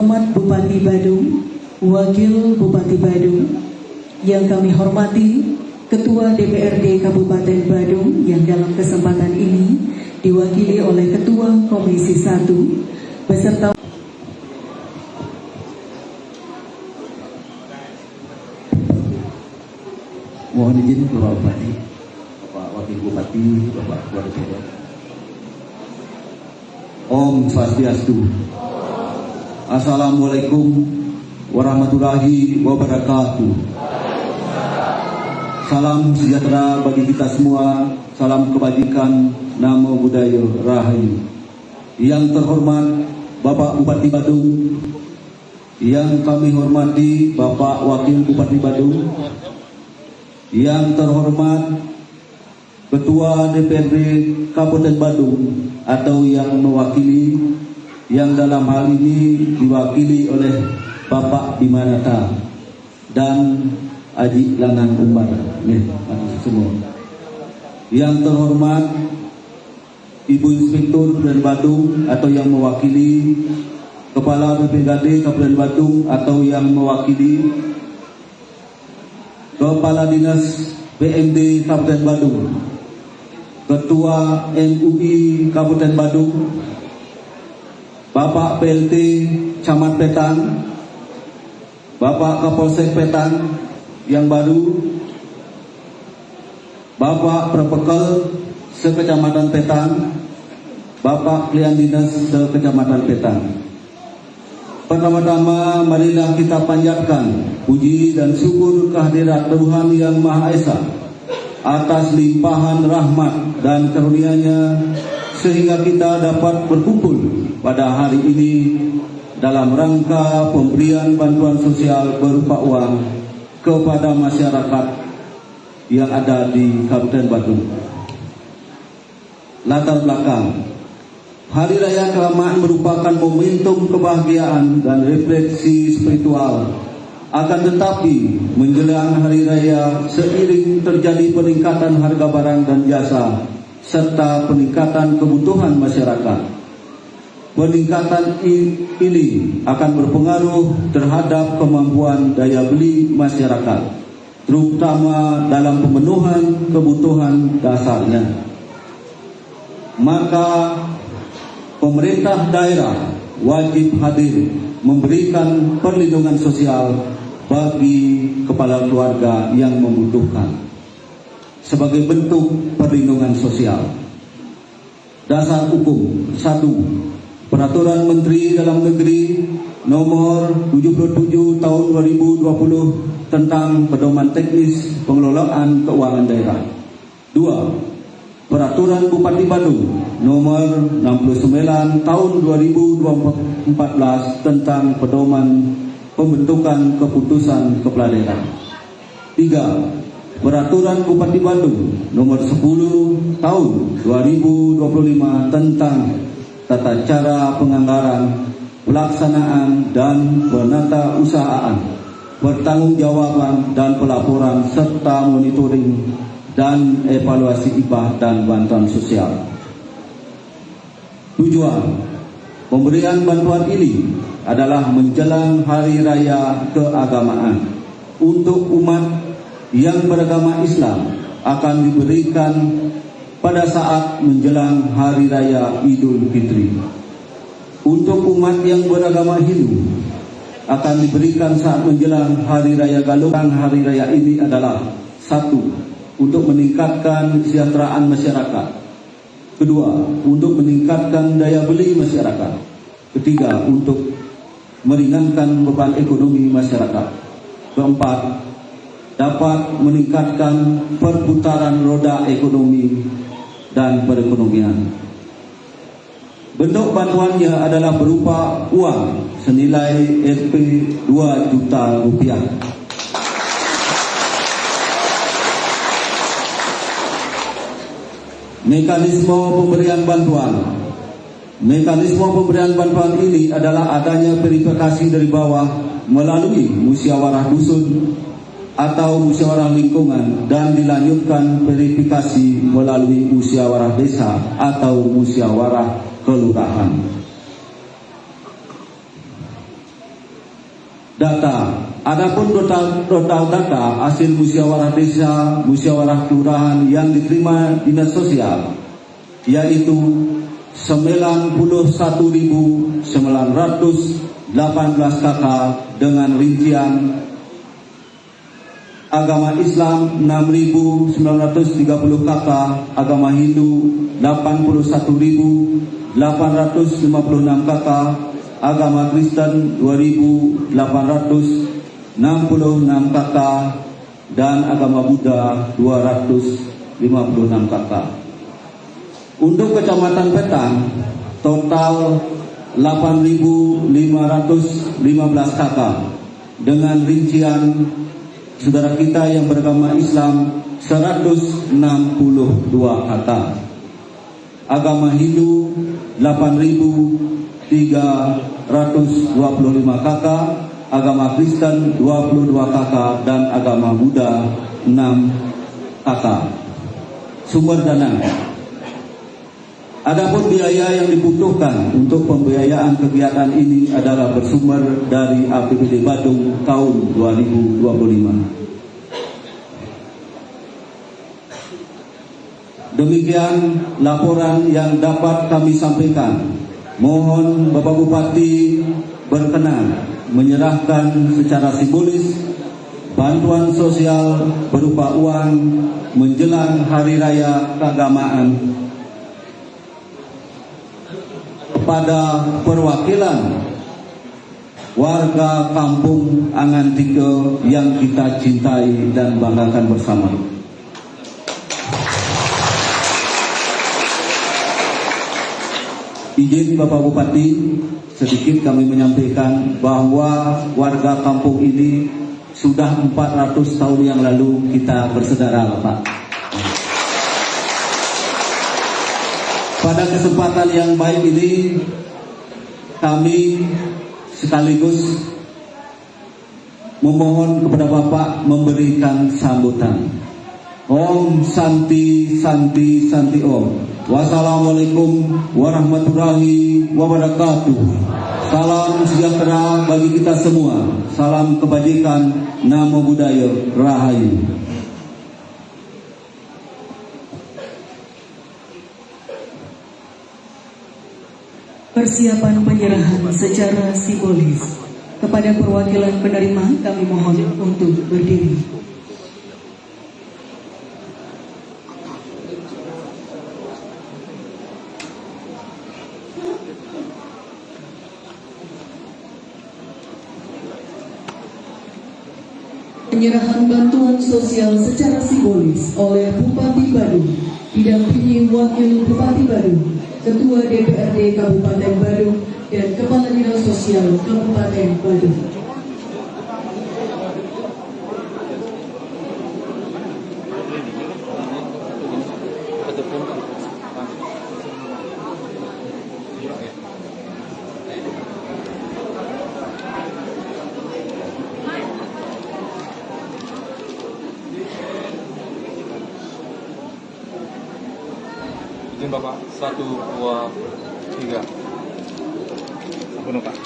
Hormat Bupati Badung, Wakil Bupati Badung, yang kami hormati Ketua DPRD Kabupaten Badung yang dalam kesempatan ini diwakili oleh Ketua Komisi 1 beserta mohon izin Bapak Bupati, Bapak Wakil Bupati, Bapak Ketua DPR. Om Swastiastu. Assalamualaikum warahmatullahi wabarakatuh. Salam sejahtera bagi kita semua, salam kebajikan, namo buddhaya rahayu. Yang terhormat Bapak Bupati Badung, yang kami hormati Bapak Wakil Bupati Badung, yang terhormat Ketua DPRD Kabupaten Badung atau yang mewakili, yang dalam hal ini diwakili oleh Bapak Bimanata dan Aji Lanang Umbar, semua. Yang terhormat Ibu Inspektur Kabupaten Badung atau yang mewakili, Kepala BPKD Kabupaten Badung atau yang mewakili, Kepala Dinas PMD Kabupaten Badung, Ketua MUI Kabupaten Badung, Bapak PLT Camat Petang, Bapak Kapolsek Petang yang baru, Bapak Perpekel Sekecamatan Petang, Bapak Pilihan Dinas Sekecamatan Petang. Pertama-tama marilah kita panjatkan puji dan syukur kehadirat Tuhan Yang Maha Esa atas limpahan rahmat dan karunia-Nya sehingga kita dapat berkumpul pada hari ini dalam rangka pemberian bantuan sosial berupa uang kepada masyarakat yang ada di Kabupaten Badung. Latar belakang: Hari Raya Keagamaan merupakan momentum kebahagiaan dan refleksi spiritual. Akan tetapi menjelang Hari Raya seiring terjadi peningkatan harga barang dan jasa serta peningkatan kebutuhan masyarakat. Peningkatan ini akan berpengaruh terhadap kemampuan daya beli masyarakat, terutama dalam pemenuhan kebutuhan dasarnya. Maka pemerintah daerah wajib hadir memberikan perlindungan sosial bagi kepala keluarga yang membutuhkan sebagai bentuk perlindungan sosial. Dasar hukum 1. Peraturan Menteri Dalam Negeri Nomor 77 Tahun 2020 tentang Pedoman Teknis Pengelolaan Keuangan Daerah. 2. Peraturan Bupati Badung Nomor 69 Tahun 2014 tentang Pedoman Pembentukan Keputusan Kepala Daerah. 3. Peraturan Bupati Badung Nomor 10 Tahun 2025 tentang tata cara penganggaran, pelaksanaan dan penata usahaan, pertanggungjawaban dan pelaporan serta monitoring dan evaluasi hibah dan bantuan sosial. Tujuan pemberian bantuan ini adalah menjelang Hari Raya Keagamaan untuk umat yang beragama Islam akan diberikan pada saat menjelang Hari Raya Idul Fitri. Untuk umat yang beragama Hindu akan diberikan saat menjelang Hari Raya Galung. Hari Raya ini adalah 1. Untuk meningkatkan kesejahteraan masyarakat. 2. Untuk meningkatkan daya beli masyarakat. 3. Untuk meringankan beban ekonomi masyarakat. 4. Dapat meningkatkan perputaran roda ekonomi dan perekonomian. Bentuk bantuannya adalah berupa uang senilai Rp 2 juta. Mekanisme pemberian bantuan. Mekanisme pemberian bantuan ini adalah adanya verifikasi dari bawah melalui musyawarah dusun atau musyawarah lingkungan dan dilanjutkan verifikasi melalui musyawarah desa atau musyawarah kelurahan. data. Adapun total data hasil musyawarah desa, musyawarah kelurahan yang diterima dinas sosial yaitu 91.918 KK dengan rincian agama Islam 6.930 KK, agama Hindu 81.856 KK, agama Kristen 2.866 KK, dan agama Buddha 256 KK. Untuk Kecamatan Petang total 8.515 KK dengan rincian saudara kita yang beragama Islam 162 KK, agama Hindu 8.325 KK, agama Kristen 22 KK, dan agama Buddha 6 KK. Sumber dana. Adapun biaya yang dibutuhkan untuk pembiayaan kegiatan ini adalah bersumber dari APBD Badung tahun 2025. Demikian laporan yang dapat kami sampaikan. Mohon Bapak Bupati berkenan menyerahkan secara simbolis bantuan sosial berupa uang menjelang Hari Raya Keagamaan kepada perwakilan warga kampung Angantike yang kita cintai dan banggakan bersama. Izin Bapak Bupati, sedikit kami menyampaikan bahwa warga kampung ini sudah 400 tahun yang lalu kita bersaudara, Pak. Pada kesempatan yang baik ini, kami sekaligus memohon kepada Bapak memberikan sambutan. Om Santi Santi Santi Om. Wassalamualaikum warahmatullahi wabarakatuh. Salam sejahtera bagi kita semua. Salam kebajikan, Namo Buddhaya, Rahayu. Persiapan penyerahan secara simbolis. Kepada perwakilan penerima kami mohon untuk berdiri. Penyerahan bantuan sosial secara simbolis oleh Bupati Badung didampingi Wakil Bupati Badung, Ketua DPRD Kabupaten Badung, dan Kepala Dinas Sosial Kabupaten Badung. Izin Bapak, 1, 2, 3. Sampun Pak.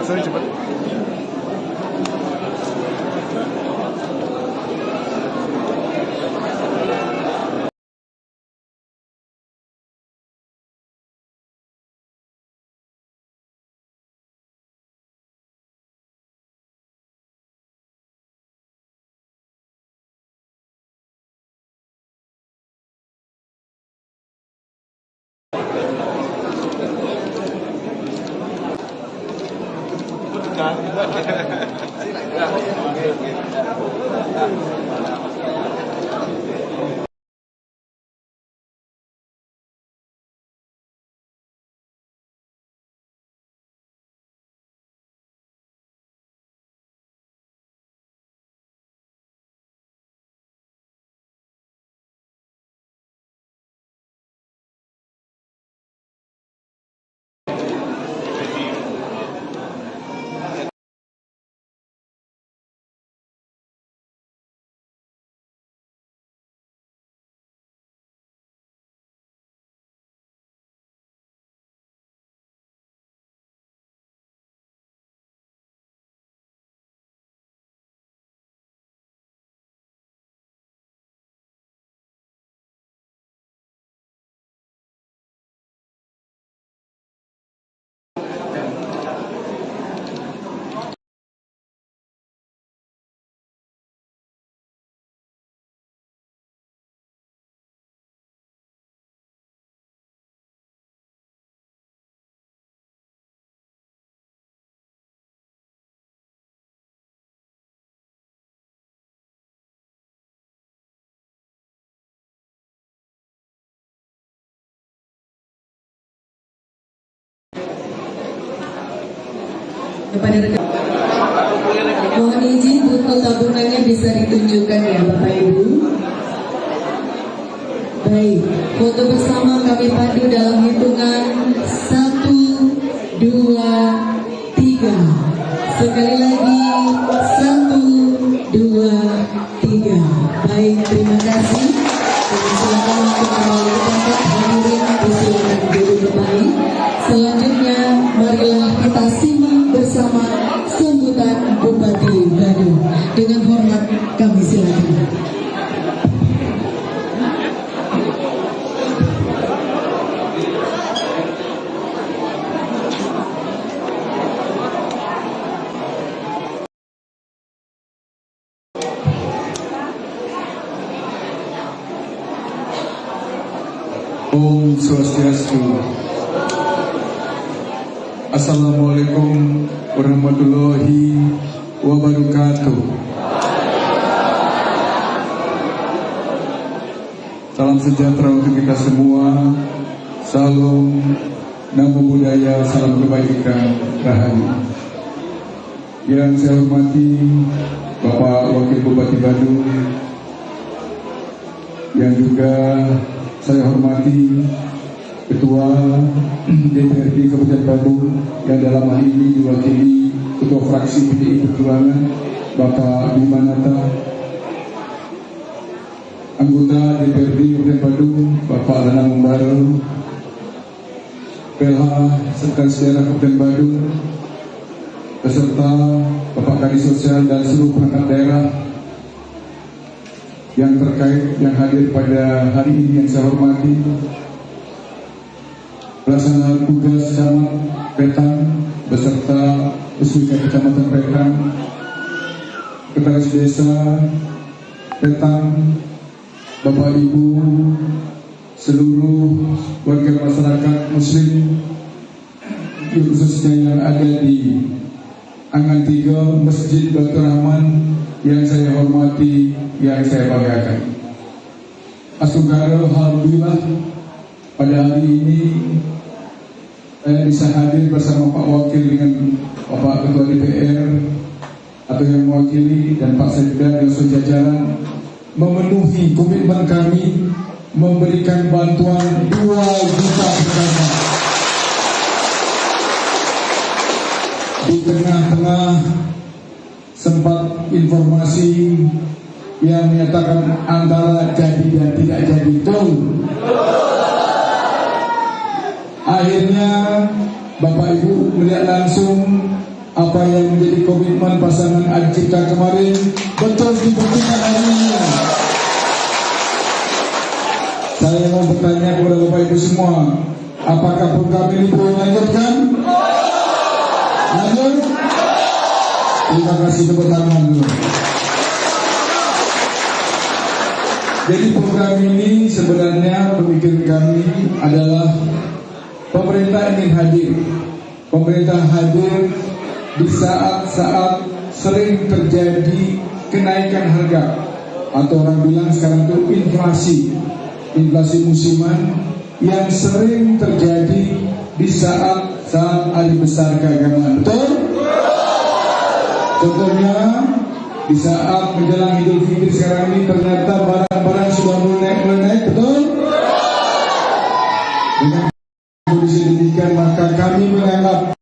Asal cepat. Kepada rekan, mohon izin buku tabungannya bisa ditunjukkan ya Bapak Ibu. Baik, foto bersama kami pandu dalam hitungan 1, 2, 3. Sekali lagi 1, 2, 3. Baik, terima kasih. Dan silakan untuk kembali ke tempat, hadirin disilakan duduk kembali. Selanjutnya marilah kita simak bersama sambutan Bupati Badung. Dengan hormat kami silakan. Om Swastiastu. Assalamualaikum warahmatullahi wabarakatuh. Salam sejahtera untuk kita semua. Salam namo buddhaya, salam kebaikan, rahayu. Yang saya hormati Bapak Wakil Bupati Badung, yang juga saya hormati Ketua DPRD Kabupaten Badung, yang dalam hal ini diwakili Ketua Fraksi PDI Perjuangan Bapak Bima Nata, anggota DPRD Kabupaten Badung Bapak Lana Membaro, PLH Sekretaris Daerah Kabupaten Badung, beserta Bapak Kadis Sosial dan seluruh perangkat daerah yang terkait yang hadir pada hari ini, yang saya hormati pelaksana tugas Camat Petang beserta SWK Kecamatan Petang, Sekretaris Desa Petang, Bapak Ibu, seluruh warga masyarakat Muslim, khususnya yang ada di Angan 3 Masjid Batu Rahman, yang saya hormati, yang saya banggakan. Asugara, alhamdulillah pada hari ini saya bisa hadir bersama Pak Wakil dengan Bapak Ketua DPR atau yang mewakili dan Pak Sekda dan seluruh jajaran memenuhi komitmen kami memberikan bantuan 2 juta pertama. Di tengah-tengah sempat informasi yang menyatakan antara jadi dan tidak jadi, betul. Bapak Ibu melihat langsung apa yang menjadi komitmen pasangan Adi Cipta kemarin betul dibuktikan hari ini. Saya mau bertanya kepada Bapak Ibu semua, apakah program ini perlu dilanjutkan? Lanjut? Terima kasih, tepuk tangan dulu. Jadi program ini sebenarnya pemikiran kami adalah pemerintah ingin hadir. Pemerintah hadir di saat-saat sering terjadi kenaikan harga, atau orang bilang sekarang itu inflasi musiman yang sering terjadi di saat-saat hari besar keagamaan. Betul? Contohnya di saat menjelang Idul Fitri sekarang ini ternyata barang-barang sudah mulai naik, betul? Dengan kondisi demikian maka kami menganggap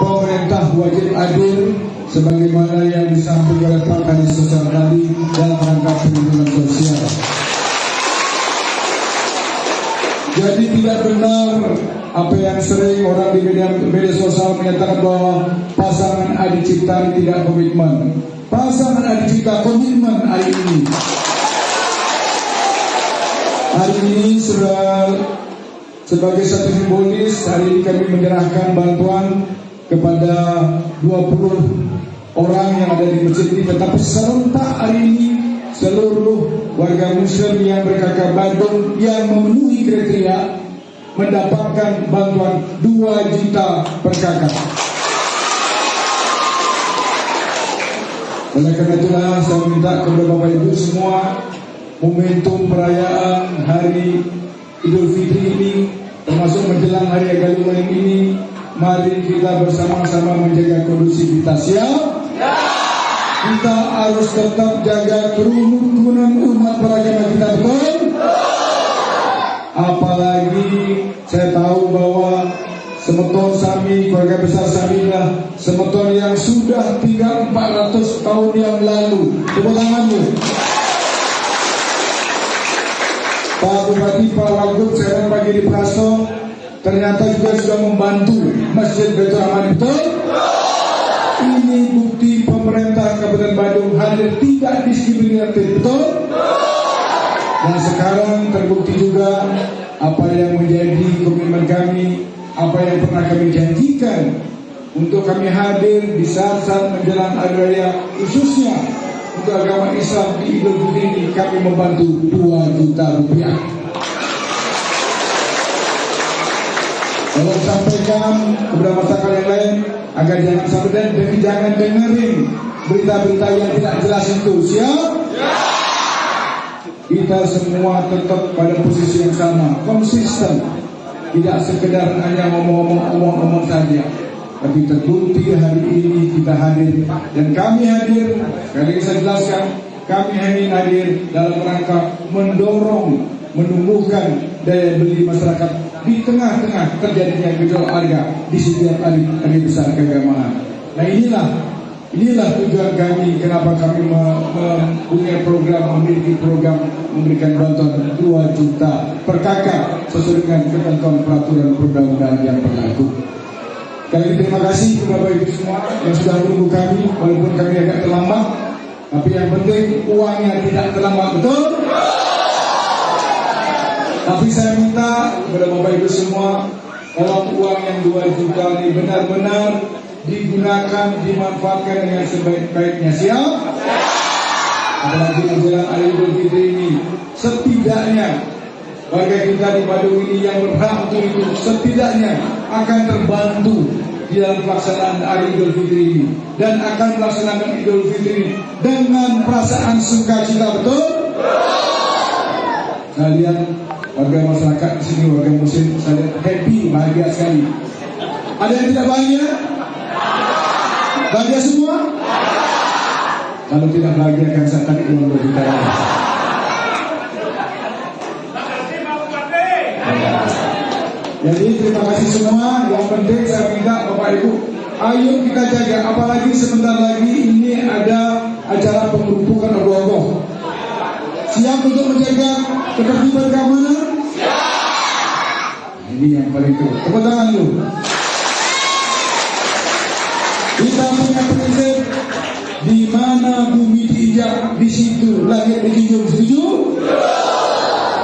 pemerintah wajib adil sebagaimana yang disampaikan oleh Pak Kadis Sosial tadi dalam rangka perlindungan sosial. Jadi tidak benar apa yang sering orang di media sosial menyatakan bahwa pasangan Adi Cipta tidak komitmen. Pasangan Adi Cipta komitmen hari ini. Hari ini sudah sebagai satu simbolis, hari ini kami menyerahkan bantuan kepada 20 orang yang ada di masjid ini. Tetapi serentak hari ini seluruh warga muslim yang berKK Badung yang memenuhi kriteria mendapatkan bantuan 2 juta per kakak. Oleh karena itulah saya minta kepada Bapak Ibu semua, momentum perayaan hari Idul Fitri ini termasuk menjelang hari Agaluman ini, mari kita bersama-sama menjaga kondusivitas, ya. Kita harus tetap jaga kerukunan umat beragama kita, betul? Apalagi saya tahu bahwa semeton Sami, keluarga besar Samilah, semeton yang sudah 300-400 tahun yang lalu. Tepuk tangannya. Pak Bupati, Pak Wagub, sekarang pagi di Praso, ternyata juga sudah membantu Masjid Baitur Rahman, betul? Ini bukti pemerintah Kabupaten Badung hadir tidak diskriminatif, betul? Dan sekarang terbukti juga apa yang menjadi komitmen kami, apa yang pernah kami janjikan untuk kami hadir di saat-saat menjelang hari raya, khususnya untuk agama Islam di Idul Fitri ini, kami membantu 2 juta rupiah. Kalau sampaikan kepada masyarakat yang lain agar jangan sampai dan jangan dengerin berita-berita yang tidak jelas itu. Siap? Kita semua tetap pada posisi yang sama, konsisten, tidak sekedar hanya ngomong-ngomong saja, tapi terbukti hari ini kita hadir dan kami hadir. Sekali lagi saya jelaskan, kami hari ini hadir dalam rangka mendorong, menumbuhkan daya beli masyarakat di tengah-tengah terjadinya gejolak harga di setiap hari besar keagamaan. Nah inilah tujuan kami, kenapa kami mempunyai program, memiliki program memberikan bantuan 2 juta per kakak sesuai dengan ketentuan peraturan perundang-undangan yang berlaku. Sekali lagi terima kasih kepada Bapak Ibu semua yang sudah menunggu kami, walaupun kami agak terlambat, tapi yang penting uangnya tidak terlambat, betul? Tapi saya minta kepada Bapak Ibu semua, kalau uang yang 2 juta ini benar-benar digunakan, dimanfaatkan dengan sebaik-baiknya. Siap? Apalagi menjelang hari Idul Fitri ini, setidaknya warga kita di Badung ini yang berhak untuk itu setidaknya akan terbantu di dalam pelaksanaan hari Idul Fitri ini dan akan melaksanakan Idul Fitri dengan perasaan sukacita, betul? Saya lihat warga masyarakat di sini, warga muslim, saya lihat happy, bahagia sekali. Ada yang tidak bahagia? Bahagia semua? Kalau tidak bahagia kan saya tarik uang 2 juta. Jadi terima kasih semua. Yang penting saya minta Bapak Ibu, ayo kita jaga. Apalagi sebentar lagi ini ada acara pengelumpukan ogoh-ogoh. Siap untuk menjaga ketertiban keamanan? Siap. Ini yang paling penting. Tepuk tangan dulu. Kita punya prinsip, di mana bumi diinjak, di situ langit dijunjung. Setuju?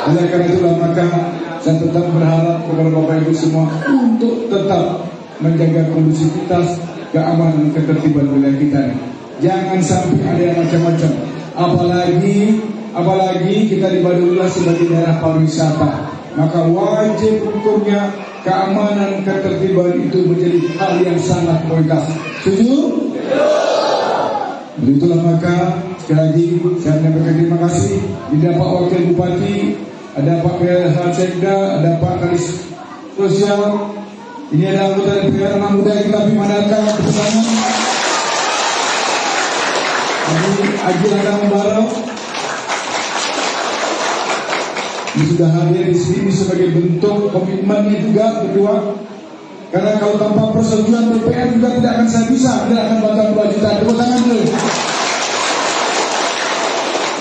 Oleh karena itulah maka saya tetap berharap kepada Bapak Ibu semua untuk tetap menjaga kondusivitas, keamanan, ketertiban wilayah kita. Jangan sampai ada yang macam-macam. Apalagi kita di Badulla sebagai daerah pariwisata, maka wajib hukumnya keamanan, ketertiban itu menjadi hal yang sangat prioritas. Setuju? Begitulah maka sekali lagi saya menyampaikan terima kasih. Ada Pak Wakil Bupati, ada Pak PLH Sekda, ada Pak Kadis Sosial. Ini ada anggota DPR anak muda yang kami mandatkan bersama. Haji Radang Barok. Ini sudah hadir di sini sebagai bentuk komitmennya juga berdua. Karena kalau tanpa persetujuan DPR juga tidak akan saya bisa, tidak akan bantuan 2 juta. Tepuk tangan dulu.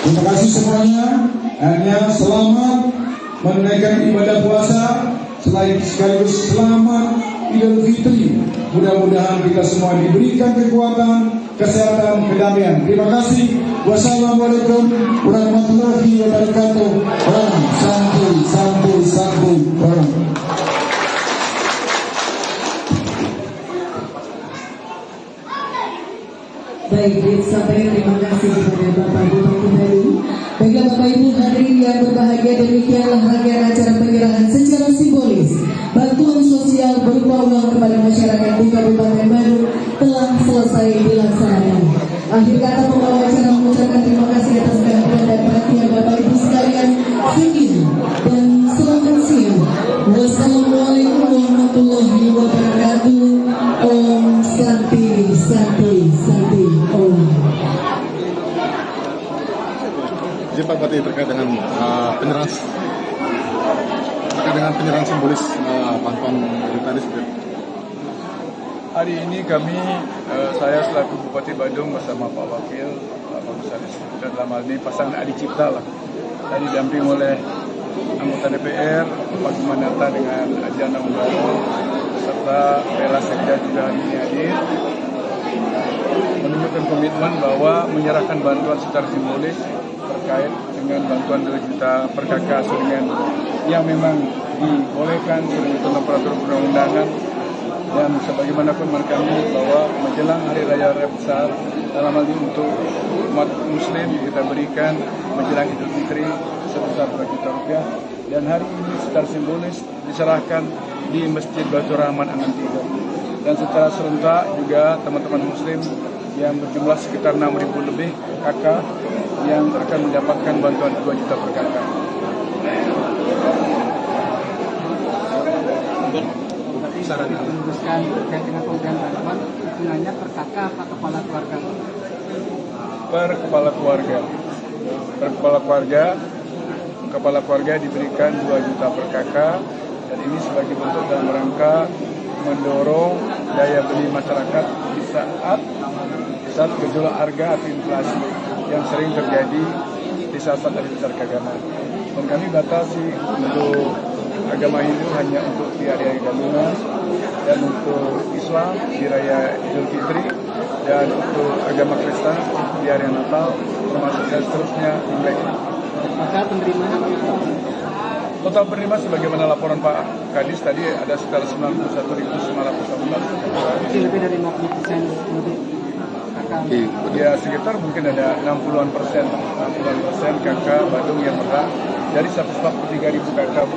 Terima kasih semuanya. Hanya selamat menunaikan ibadah puasa, selain sekaligus selamat Idul Fitri. Mudah-mudahan kita semua diberikan kekuatan, kesehatan, kedamaian. Terima kasih. Wassalamualaikum warahmatullahi wabarakatuh. Om Santi. Om. Baik, disampaikan terima kasih kepada Bapak Bupati Badung. Baiklah Bapak Ibu hadirin yang berbahagia, demikianlah rangkaian acara penyerahan secara simbolis bantuan sosial berupa uang kepada masyarakat di Kabupaten Badung telah selesai dilaksanakan. Akhir kata pembawa acara mengucapkan terima kasih atas kehadiran dan perhatian Bapak Ibu sekalian. Sekian dan selamat siang. Wassalamualaikum warahmatullahi wabarakatuh. Om Santi. Om. Izin Pak Bupati terkait dengan penyerahan simbolis bantuan dari tadi. Hari ini kami, saya selaku Bupati Badung bersama Pak Wakil, Pak Komisaris, dan dalam hal ini pasangan Adi Cipta lah. Tadi didampingi oleh anggota DPR, Pak Gumanata dengan Ajana Undaro, serta Bela Sekda juga ini hadir. Menunjukkan komitmen bahwa menyerahkan bantuan secara simbolis terkait dengan bantuan 2 juta per kakak dengan yang memang dibolehkan dalam peraturan perundang-undangan. Dan sebagaimanapun kami bahwa menjelang Hari Raya Besar dalam hal ini untuk umat Muslim kita berikan menjelang Idul Fitri sebesar 2 juta rupiah, dan hari ini secara simbolis diserahkan di Masjid Baitur Rahman Angan 3, dan secara serentak juga teman-teman Muslim yang berjumlah sekitar 6.000 lebih kakak yang akan mendapatkan bantuan 2 juta per kakak. Meneruskan terkait dengan pemberian bantuan hitungannya per kakak atau kepala keluarga? Per kepala keluarga diberikan 2 juta per kakak, dan ini sebagai bentuk dalam rangka mendorong daya beli masyarakat di saat gejolak harga atau inflasi yang sering terjadi di saat-saat hari besar keagamaan. Dan kami batasi untuk agama Hindu hanya untuk di hari Galungan, dan untuk Islam di Raya Idul Fitri, dan untuk agama Kristen di hari Natal, termasuk dan seterusnya Imlek. Maka penerimaan Total penerima sebagaimana laporan Pak Kadis tadi ada sekitar 91.918. lebih dari 50% lebih kakak. Ya sekitar mungkin ada 60% kakak Badung yang berhak dari 143.000 kakak